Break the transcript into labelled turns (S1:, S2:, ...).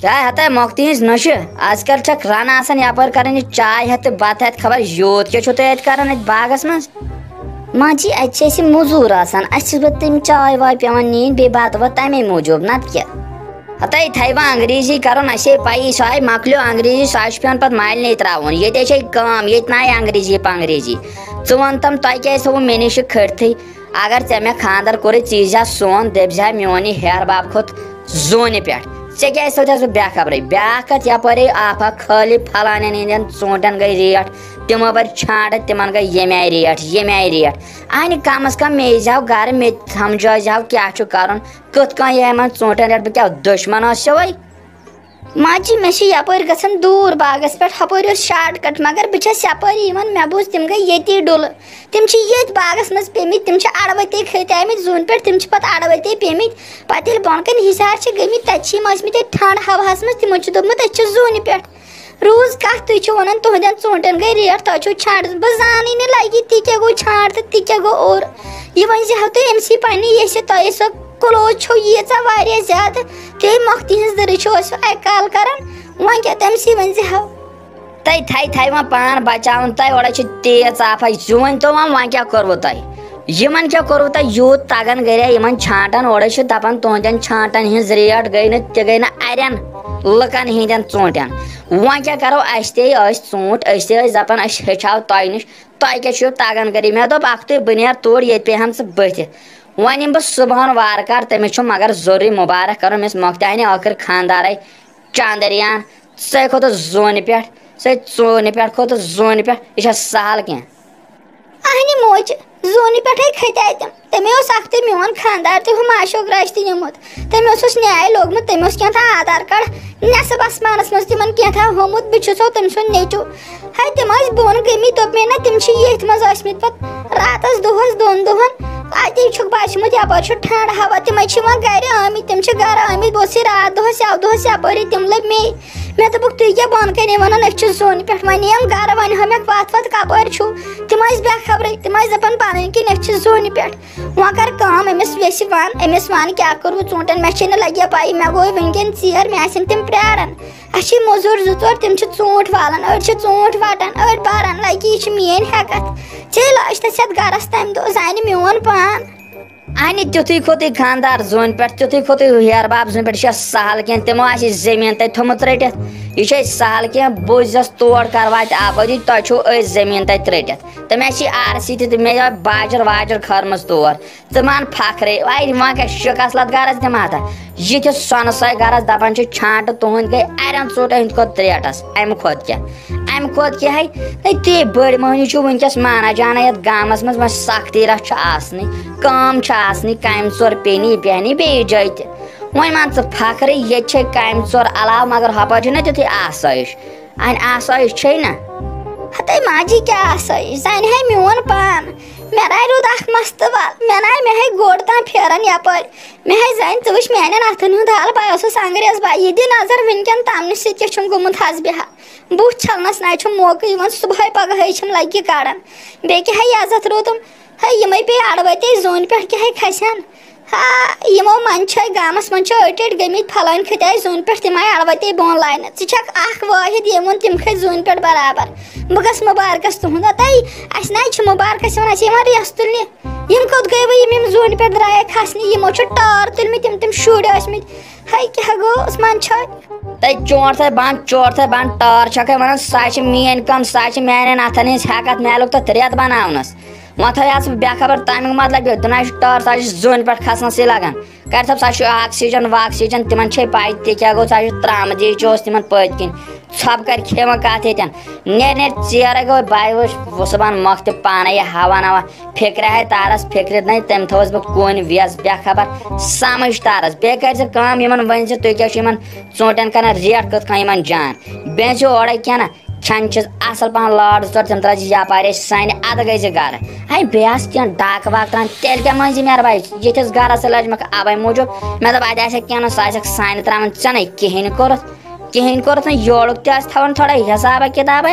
S1: चाय हता मोक्ति हज नश आजकल छक रन आसान यपर कर चाय हत बत हत खबर योत क्या कर बागस मज
S2: माजी अच्छे मजूर आसान बह चाय वाय पे नीन बे बत वत तमे मूजूब नत क्या
S1: हता थवा अंग्रेजी कर पी सह मकलो अंग्रेजी सह पे पे मालने त्रावन ये कम ये नाय अंग्रेजी पंग्रेजी च वन तम तुह थो मे नश खड़थ अगर ऐ मे खानदर कोर चीजा सोन दपा मोन हेर बाप खोत जोन पे ऐ क्या थोस बेखबर ब्याकत यपर आफा खाली फलान हंदन ोटन गई रेट तमो बर छाट तिम गई ये आय रेट अन कम अज कम मे जाओ गर मे समझाव क्या कर कत कह ोटन रेट बह क्या दुश्मन वही
S2: माजी मे यपर गसन दूर बागस पे हपर शार्टकट मगर बस यपर मे बूझ तम गई ये डुल तम ये बागस मज पेमित तम अड़वते खत आमित जून पे तम पे अड़वते पेमित पे बोनकन हिसार गमित तमत ठंड हवास मज तमो दोपमुत जून पे रूज कत तुम वन तुहदन ोटन गई रेट तुम छाट बह जानी लगी ती क्या गो छाट तो ती क्या गो और यह वन जाव तुम एमसी पे तुम सो क्लोज छो ये ज्यादा ते मोक्ति हज दर कल कर वन क्या तमसी वन जाव
S1: थी वह पान बचान तुम ओड़ा तेज आफा वन तो वह क्या कर्व तुम क्या कर्व तुम यूत तगन गर छाटन ओड़ा दपान तुहदन छाटन हज रेट गई न अरन लुकन हंदन ोटन वह क्या करो ोट दपान हेचाव तुह नश तुह क्या तगन गर मे दोप अख बह नेर तोड़ ये पे हम बथ वन बह सुबह वार तमिस मगर जरूरी मुबारक कर मोक्ति अने आखिर खानदार चांदरियान सह खोत जोन पे सोन पे खोत जोन पे यह सहल क्या
S2: अहन मोच जोन पे खत तमें अख्त मोन खानदार तो माशोक राश तमुत तमें न्याय लोगमुत तमें क्या आधार कार्ड नसब आसमानस मज तिम क्या होमुत बो तम सुन नेचू हाय तम बोन गमित दोप मे ना तम ये मज पे रातस दोहस दोन दोहन अत बाचमुत यपर ठंड हवा तम गर आमित तम गर आमित बस रात दोहस यव दोहस यपर तम लग मे दोप तुम क्या बोन कन वन जोन पे वन गर वन मे वत वत कपर तम बेखबर तम दपान पन कि जोन पे वह कर काम अमिस वन क्या करू ोटन मे लगे पाई मे गो वनकन चेर मे तम प्रारन अ मजूर जो तोर तम ोट वालान ोट वटान अड़ बारान लगे यह मेन हेकत चल लाश तथ गरस तम दो जान मोन पान
S1: अने तुथु खोत खानदार जोन पे तुथु खोत हेर बाप जोन पे सहल क्या तमो जमीन तक थोमुत रट यह सहल क्या बोजस तोड़ कर वात आबादी तुह जमीन तक रट तमें आरसी मे बाजर वाजर खर्म तौर च मान फखरे वह क्या शिकसलत गरज तम हता ये सोन सह गरज दपान छाट तुहद गई अरन ोट अहद खोत रेटस अम खोत क्या है ते बड़ मोहनी वनकस माना जाना ये गामस मज सख्ती रह कम कम चोर पेनी बेहनी बे जाए वन मान फखरे ये कम चोर अलाव मगर हपर ना तुथ आसाइश अन आसाइश ना
S2: हते माजी क्या आसाइश जान है मोन पान मे राय रूद मस्त वाल मे नाय मे गोड़ तान फेरन यपर मे जान च वुच मेन अथन हुंद हाल बह अंग्रेज बह ये नजर वनकन तमन सह गोमुत हज बेहा बुह छलनस ना मौका सुबह पगह लगे कड़न बे क्या इज्जत रोतम यम पे अड़वते जोन पे क्या खसन हाँ यमो मन गामस मन अड़ गमित फलान खत जोन पे तम अड़वते बोन लान च वाहिद यमन तम खत जोन पे बराबर बह गस मुबारकस तुहद ना मुबारकस वन रेस तुलने यम कत गई वम जोन पे द्राय खसने यमो टार तुलमित तम शुर हाय क्या गो मन
S1: चोट थे बंद टार छक वन सह मेन कम सह मेन अथन हेकत मेलुक तो रेत बनावनस वह थो बेखबर तमिक मतलब दुना टार सह जोन पे खसनस लगन कर सह ऑक्सीजन वाक्सीजन तिम पाई ते क्या गो सह त्रामदी तिम पत किन छप कर खेव कत नेर चेर गो बह सुबह मोक्ति पान हवा नवा फिक्र है तारस फिक्र नहीं तम थोस बह कोन वेस बेखबर समझ तारस बे कर कम वन तुह क्या ोटन कर रेट कत जान बे ओड़े क्या ना छन असल पहन लाड चोर तम त्र यपर सन अद गई गर हाय बेस क्या डाक वाक त्रान तेल क्या मज मेर भाई ये गरस लज मक अवे मूजूब मे दोप अत क्या सह सन त्रावन चन कहें कोरत योड़ुक थोड़ा हिसाब किताब